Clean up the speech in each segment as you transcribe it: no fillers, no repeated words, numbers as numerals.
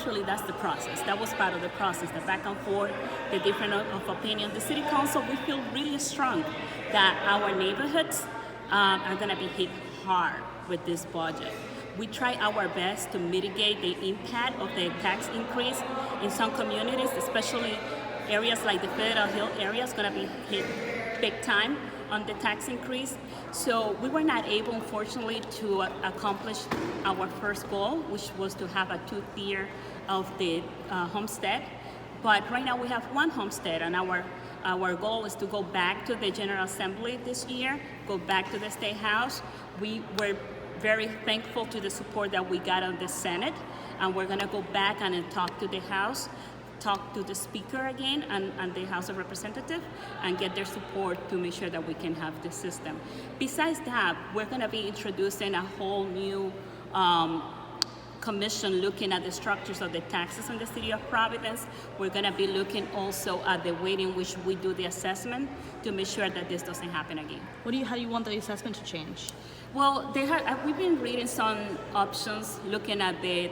naturally, that's the process. That was part of the process, the back and forth, the different of opinion. The city council, we feel really strong that our neighborhoods are gonna be hit hard with this budget. We try our best to mitigate the impact of the tax increase in some communities, especially areas like the Federal Hill area is gonna be hit big time on the tax increase. So we were not able, unfortunately, to accomplish our first goal, which was to have a 2-tier of the homestead. But right now we have one homestead, and our goal is to go back to the General Assembly this year, go back to the State House. We were very thankful to the support that we got on the Senate, and we're gonna go back and talk to the House, talk to the Speaker again and the House of Representatives, and get their support to make sure that we can have this system. Besides that, we're gonna be introducing a whole new commission looking at the structures of the taxes in the city of Providence. We're gonna be looking also at the way in which we do the assessment to make sure that this doesn't happen again. How do you want the assessment to change? Well, we've been reading some options, looking at the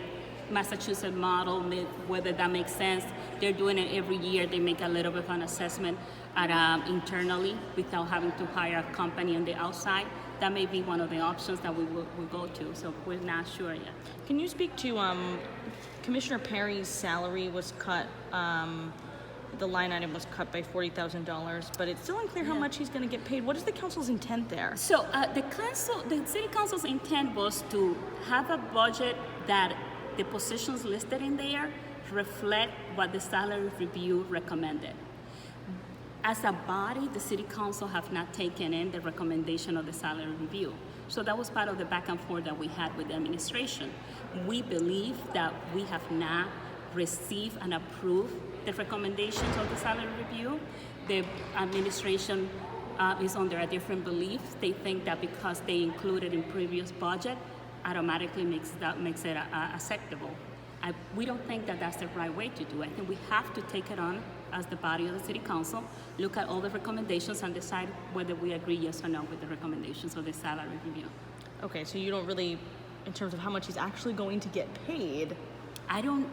Massachusetts model, whether that makes sense. They're doing it every year. They make a little bit of an assessment internally without having to hire a company on the outside. That may be one of the options that we will go to, so we're not sure yet. Can you speak to Commissioner Perry's salary was cut, the line item was cut by $40,000, but it's still unclear how much he's going to get paid. What is the council's intent there? So the city council's intent was to have a budget that the positions listed in there reflect what the salary review recommended. As a body, the city council have not taken in the recommendation of the salary review. So that was part of the back and forth that we had with the administration. We believe that we have not received and approved the recommendations of the salary review. The administration is under a different belief. They think that because they included in previous budget, automatically makes it acceptable. We don't think that that's the right way to do it. I think we have to take it on as the body of the city council, look at all the recommendations and decide whether we agree yes or no with the recommendations of the salary review. Okay, so you don't really, in terms of how much he's actually going to get paid. I don't,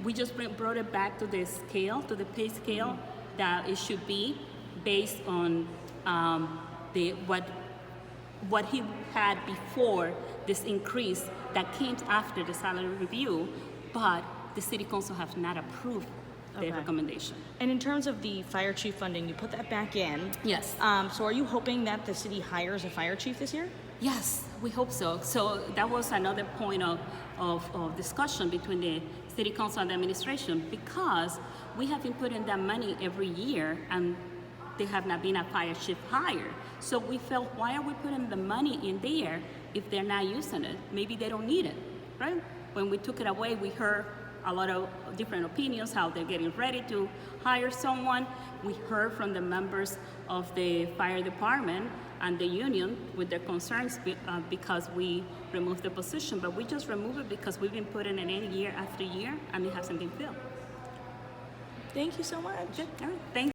we just brought it back to the scale, to the pay scale, that it should be based on what he had before this increase that came after the salary review, but the city council has not approved the recommendation. And in terms of the fire chief funding, you put that back in. Yes. So are you hoping that the city hires a fire chief this year? Yes, we hope so. So that was another point of discussion between the city council and the administration, because we have been putting that money every year and there have not been a fire chief hired. So we felt, why are we putting the money in there if they're not using it? Maybe they don't need it, right? When we took it away, we heard a lot of different opinions, how they're getting ready to hire someone. We heard from the members of the fire department and the union with their concerns because we removed the position, but we just removed it because we've been putting it in year after year and it hasn't been filled. Thank you so much. All right, thank you.